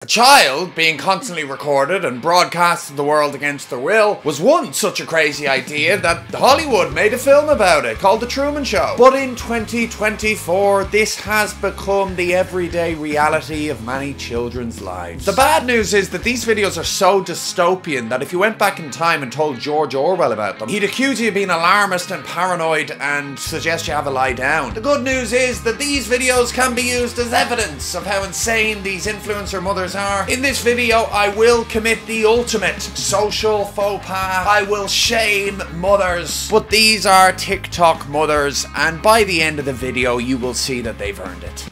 A child being constantly recorded and broadcast to the world against their will was one such a crazy idea that Hollywood made a film about it called The Truman Show. But in 2024, this has become the everyday reality of many children's lives. The bad news is that these videos are so dystopian that if you went back in time and told George Orwell about them, he'd accuse you of being alarmist and paranoid and suggest you have a lie down. The good news is that these videos can be used as evidence of how insane these influencer mothers are. In this video, I will commit the ultimate social faux pas. I will shame mothers. But these are TikTok mothers, and by the end of the video, you will see that they've earned it.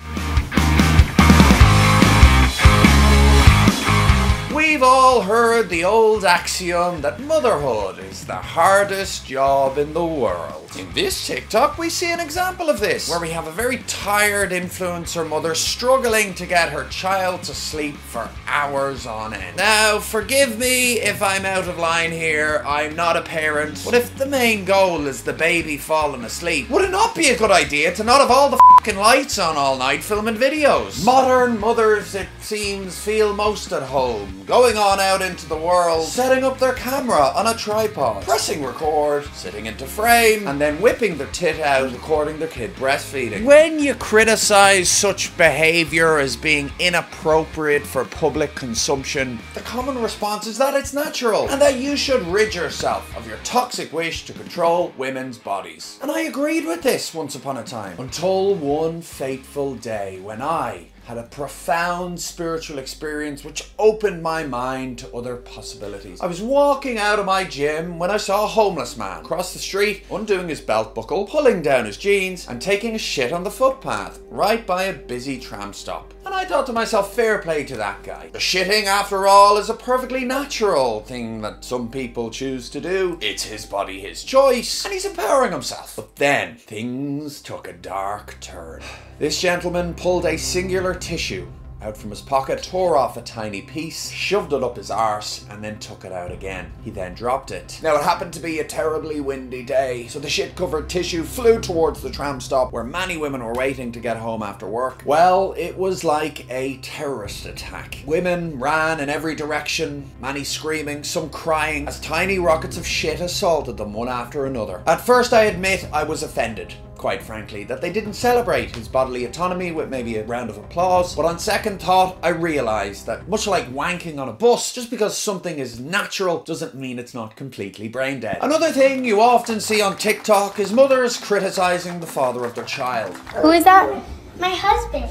We've all heard the old axiom that motherhood is the hardest job in the world. In this TikTok, we see an example of this, where we have a very tired influencer mother struggling to get her child to sleep for hours on end. Now, forgive me if I'm out of line here, I'm not a parent, but if the main goal is the baby falling asleep, would it not be a good idea to not have all the fucking lights on all night filming videos? Modern mothers, it seems, feel most at home, going on out into the world, setting up their camera on a tripod, pressing record, sitting into frame, and then whipping their tit out recording their kid breastfeeding. When you criticize such behaviour as being inappropriate for public consumption, the common response is that it's natural and that you should rid yourself of your toxic wish to control women's bodies. And I agreed with this once upon a time, until one fateful day when I had a profound spiritual experience which opened my mind to other possibilities. I was walking out of my gym when I saw a homeless man across the street, undoing his belt buckle, pulling down his jeans, and taking a shit on the footpath, right by a busy tram stop. And I thought to myself, fair play to that guy. The shitting, after all, is a perfectly natural thing that some people choose to do. It's his body, his choice, and he's empowering himself. But then, things took a dark turn. This gentleman pulled a singular tissue out from his pocket, tore off a tiny piece, shoved it up his arse, and then took it out again. He then dropped it. Now, it happened to be a terribly windy day, so the shit-covered tissue flew towards the tram stop where many women were waiting to get home after work. Well, it was like a terrorist attack. Women ran in every direction, many screaming, some crying, as tiny rockets of shit assaulted them one after another. At first, I admit I was offended, quite frankly, that they didn't celebrate his bodily autonomy with maybe a round of applause. But on second thought, I realised that much like wanking on a bus, just because something is natural doesn't mean it's not completely brain dead. Another thing you often see on TikTok is mothers criticising the father of their child. Who is that? My husband.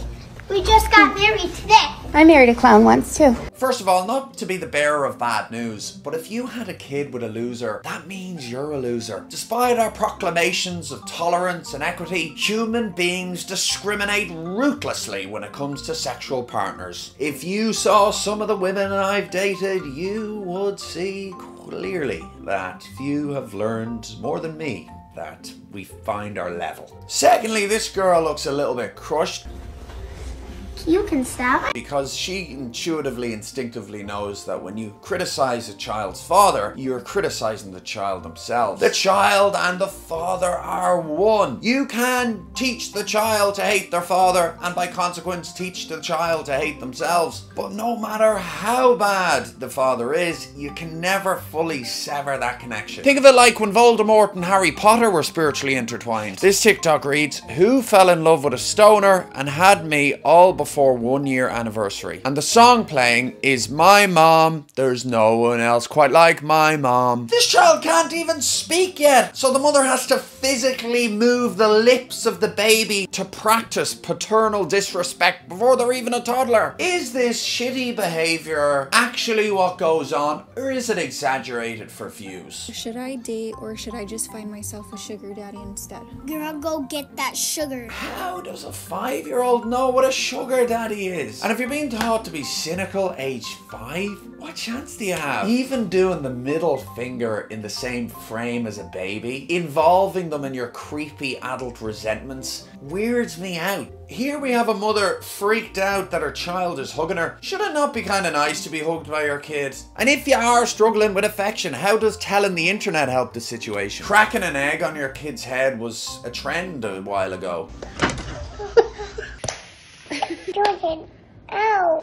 We just got married today. I married a clown once too. First of all, not to be the bearer of bad news, but if you had a kid with a loser, that means you're a loser. Despite our proclamations of tolerance and equity, human beings discriminate ruthlessly when it comes to sexual partners. If you saw some of the women I've dated, you would see clearly that few have learned more than me that we find our level. Secondly, this girl looks a little bit crushed. You can stop. Because she instinctively knows that when you criticize a child's father, you're criticizing the child themselves. The child and the father are one. You can teach the child to hate their father and by consequence teach the child to hate themselves. But no matter how bad the father is, you can never fully sever that connection. Think of it like when Voldemort and Harry Potter were spiritually intertwined. This TikTok reads, "Who fell in love with a stoner and had me all before 1 year anniversary?" And the song playing is "My Mom, There's No One Else Quite Like My Mom." This child can't even speak yet, so the mother has to physically move the lips of the baby to practice paternal disrespect before they're even a toddler. Is this shitty behaviour actually what goes on, or is it exaggerated for views? Should I date or should I just find myself a sugar daddy instead? Girl, go get that sugar. How does a 5-year-old know what a sugar daddy is? And if you're being taught to be cynical age 5, what chance do you have? Even doing the middle finger in the same frame as a baby, involving them in your creepy adult resentments, weirds me out. Here we have a mother freaked out that her child is hugging her. Should it not be kind of nice to be hugged by your kid? And if you are struggling with affection, how does telling the internet help the situation? Cracking an egg on your kid's head was a trend a while ago. Jordan, ow.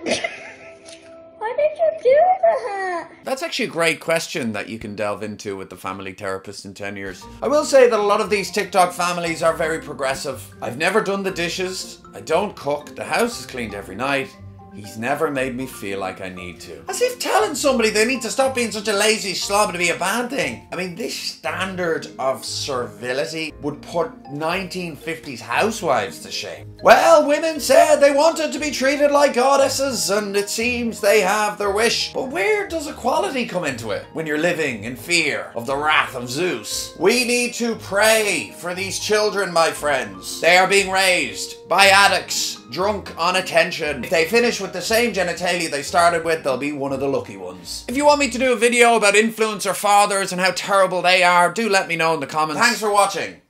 Why did you do that? That's actually a great question that you can delve into with the family therapist in 10 years. I will say that a lot of these TikTok families are very progressive. I've never done the dishes. I don't cook. The house is cleaned every night. He's never made me feel like I need to. As if telling somebody they need to stop being such a lazy slob to be a bad thing. I mean, this standard of servility would put 1950s housewives to shame. Well, women said they wanted to be treated like goddesses, and it seems they have their wish. But where does equality come into it when you're living in fear of the wrath of Zeus? We need to pray for these children, my friends. They are being raised by addicts, drunk on attention. If they finish with the same genitalia they started with, they'll be one of the lucky ones. If you want me to do a video about influencer fathers and how terrible they are, do let me know in the comments. Thanks for watching.